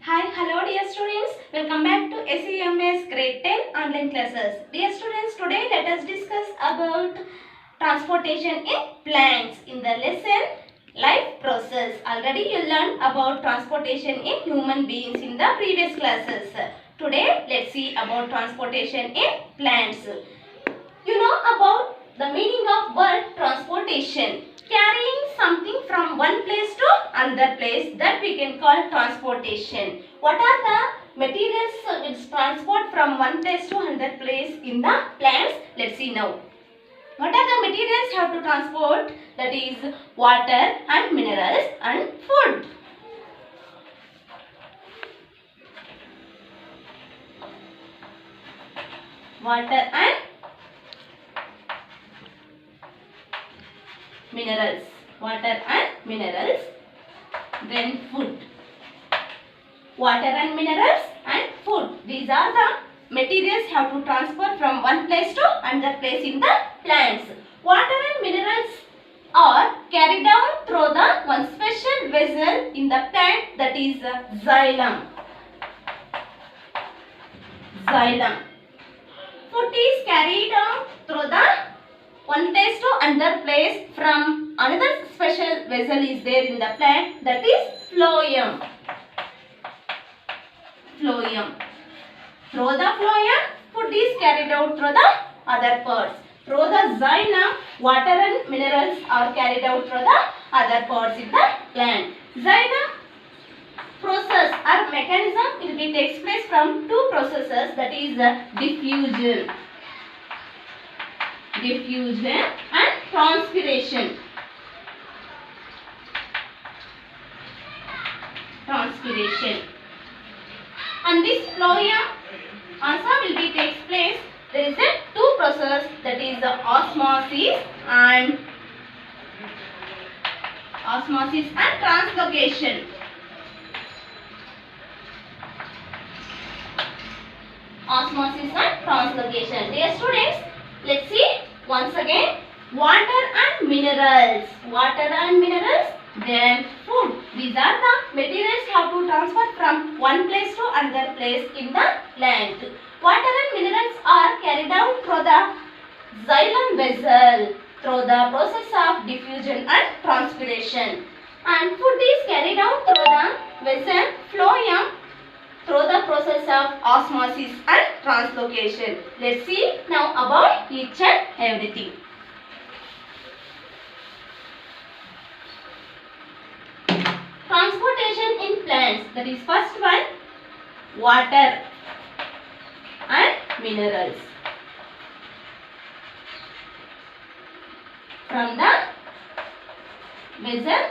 Hi, hello dear students. Welcome back to SEMS Grade 10 online classes. Dear students, today let us discuss about transportation in plants in the lesson life process. Already you learned about transportation in human beings in the previous classes. Today let's see about transportation in plants. You know about the meaning of word transportation. Carrying something from one place to another place, that we can call transportation. What are the materials which transport from one place to another place in the plants? Let's see now. What are the materials have to transport? That is water and minerals and food. Water and minerals. Water and minerals. Then food. Water and minerals and food. These are the materials have to transfer from one place to another place in the plants. Water and minerals are carried down through the one special vessel in the plant, that is xylem. Xylem. Food is carried down through the one place to another place from another special vessel is there in the plant, that is phloem. Phloem. Through the phloem, food is carried out through the other parts. Through the xylem, water and minerals are carried out through the other parts in the plant. Xylem process or mechanism, it takes place from two processes, that is diffusion. Diffusion and transpiration. Transpiration. And this phloem also will be takes place. There is a two process, that is the osmosis and translocation. Osmosis and translocation. Dear students, let's see once again. Water and minerals. Water and minerals. Then food. These are the materials have to transfer from one place to another place in the plant. Water and minerals are carried out through the xylem vessel through the process of diffusion and transpiration. And food is carried out through the vessel phloem through the process of osmosis and translocation. Let's see now about each and everything. Transportation in plants, that is first one, water and minerals. From the vessel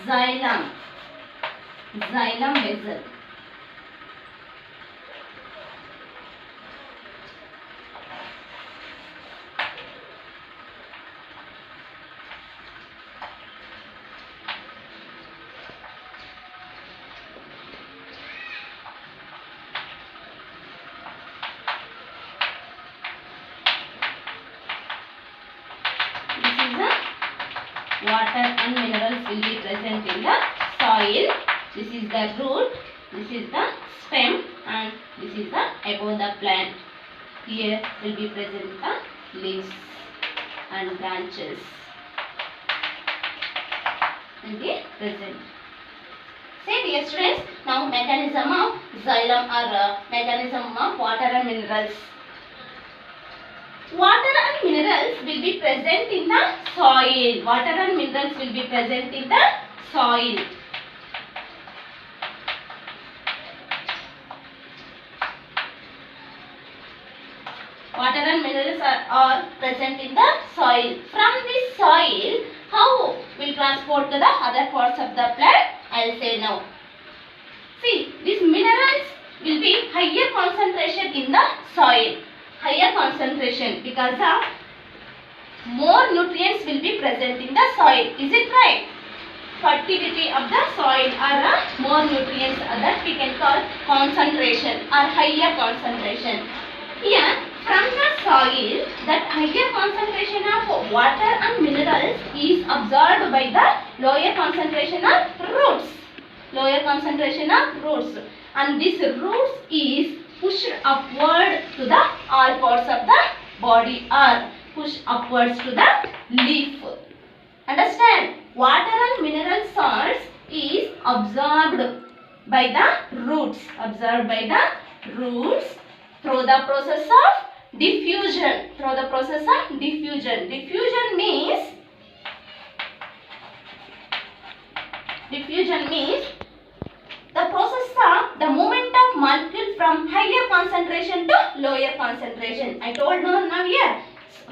xylem. Xylem vessel. Water and minerals will be present in the soil. This is the root, this is the stem, and this is the above the plant. Here will be present the leaves and branches will be present. Say dear students, now mechanism of xylem or mechanism of water and minerals. Water and minerals will be present in the soil. Water and minerals will be present in the soil. Water and minerals are present in the soil. From this soil, how will transport to the other parts of the plant? I will say now. See, these minerals will be higher concentration in the soil. Higher concentration because of more nutrients will be present in the soil. Is it right? Fertility of the soil or more nutrients that we can call concentration or higher concentration. Here from the soil, that higher concentration of water and minerals is absorbed by the lower concentration of roots. lower concentration of roots, and this roots is pushed upward to the all parts of the body or pushed upwards to the leaf. Understand? Water and mineral salts is absorbed by the roots. Absorbed by the roots through the process of diffusion. Through the process of diffusion. Diffusion means the process of the movement of molecule from higher concentration to lower concentration. I told now here.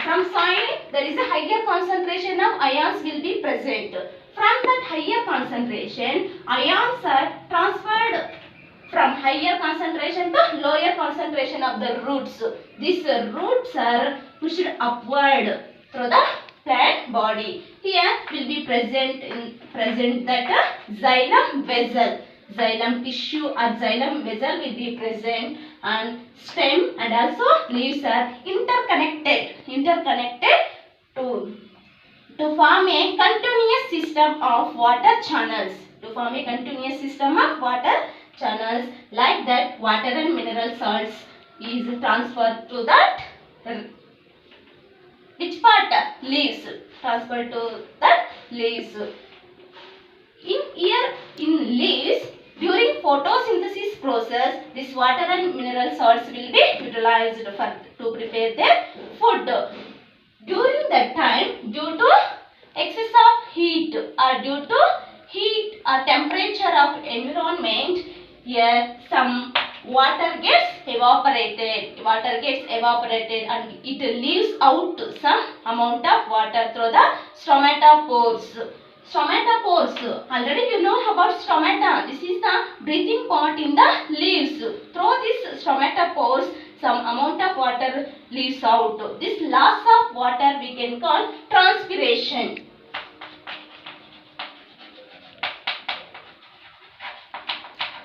From soil, there is a higher concentration of ions will be present. From that higher concentration, ions are transferred from higher concentration to lower concentration of the roots. These roots are pushed upward through the plant body. Here will be present that xylem vessel. Xylem tissue or xylem vessel will be present, and stem and also leaves are interconnected to form a continuous system of water channels. Like that, water and mineral salts is transferred to that which part? Leaves. Transferred to that leaves. In leaves, during photosynthesis process, this water and mineral salts will be utilized to prepare their food. During that time, due to excess of heat or temperature of environment, here some water gets evaporated and it leaves out some amount of water through the stromatopores. Already you know about stomata. This is the breathing part in the leaves. Through this stromatopores, some amount of water leaves out. This loss of water we can call transpiration.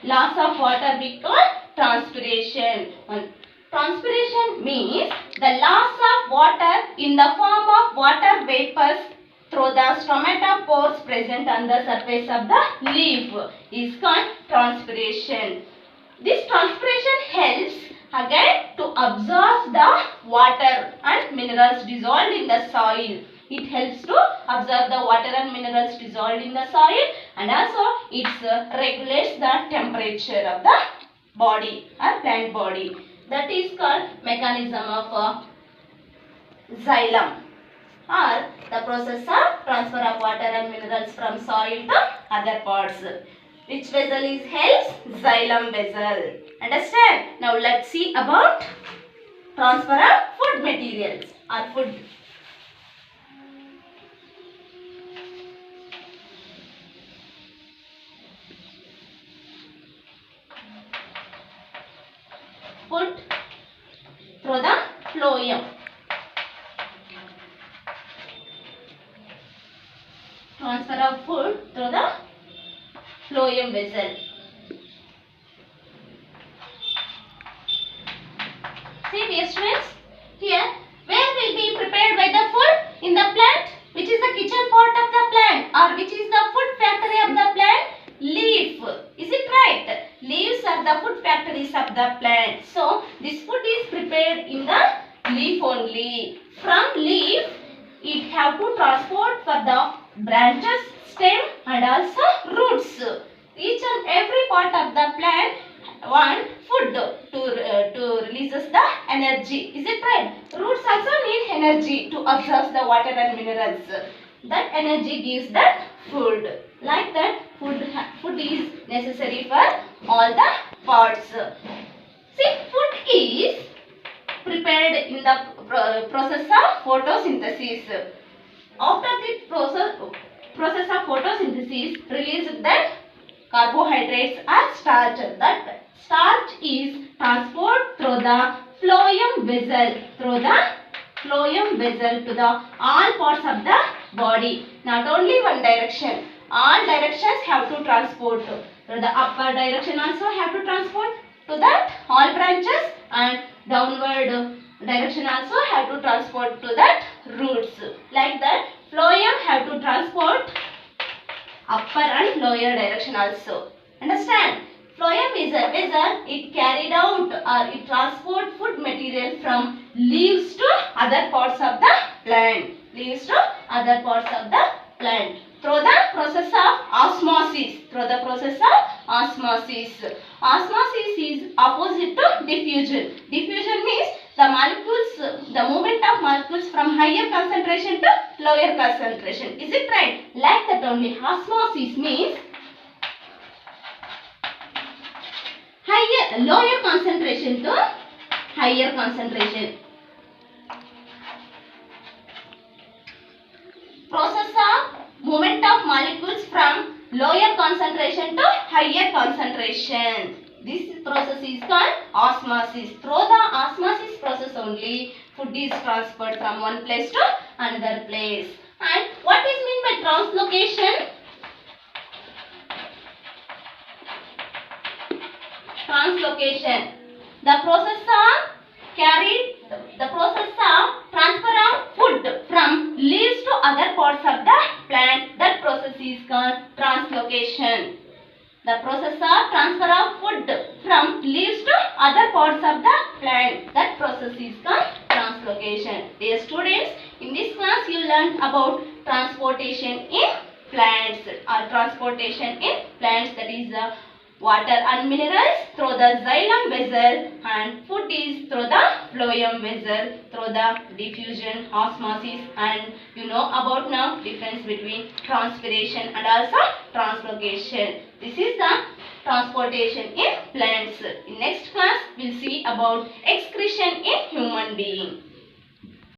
Loss of water we call transpiration. Transpiration means the loss of water in the form of water vapors through the stromatopores present on the surface of the leaf is called transpiration. This transpiration helps again to absorb the water and minerals dissolved in the soil. It helps to absorb the water and minerals dissolved in the soil, and also it regulates the temperature of the body or plant body. That is called mechanism of xylem, or the process of transfer of water and minerals from soil to other parts. Which vessel is helps? Xylem vessel. Understand? Now let's see about transfer of food materials or food. Food through the phloem. Transfer of food through the phloem vessel. See dear students, here where will be prepared by the food? In the plant, which is the kitchen part of the plant, or which is the food factory of the plant? Leaf. Is it right? Leaves are the food factories of the plant. So this food is prepared in the leaf only. From leaf, it have to transport for the branches, stem and also roots. Each and every part of the plant want food to releases the energy. Is it right? Roots also need energy to absorb the water and minerals. That energy gives that food. Like that, food is necessary for all the parts. See, food is prepared in the process of photosynthesis. After the process of photosynthesis, release that carbohydrates are starch. That starch is transported through the phloem vessel. To the all parts of the body. Not only one direction. All directions have to transport. So the upper direction also have to transport to that all branches, and downward direction also have to transport to that roots. Like that, phloem have to transport upper and lower direction also. Understand? Phloem vessel, it carried out or it transport food material from leaves to other parts of the plant. Leaves to other parts of the plant. Through the process of osmosis. Through the process of osmosis. Osmosis is opposite to diffusion. Diffusion means the molecules, the movement of molecules from higher concentration to lower concentration. Is it right? Like that only. Osmosis means lower concentration to higher concentration. Process of movement of molecules from lower concentration to higher concentration. This process is called osmosis. Through the osmosis process only, food is transferred from one place to another place. And what is meant by translocation? Translocation. The process of transfer of food from leaves to other parts of the plant. That process is called translocation. The process of transfer of food from leaves to other parts of the plant. That process is called translocation. Dear students, in this class you learned about transportation in plants or transportation in plants, that is water and minerals through the xylem vessel, and food is through the phloem vessel through the diffusion, osmosis, and you know about now difference between transpiration and also translocation. This is the transportation in plants. In next class we'll see about excretion in human being.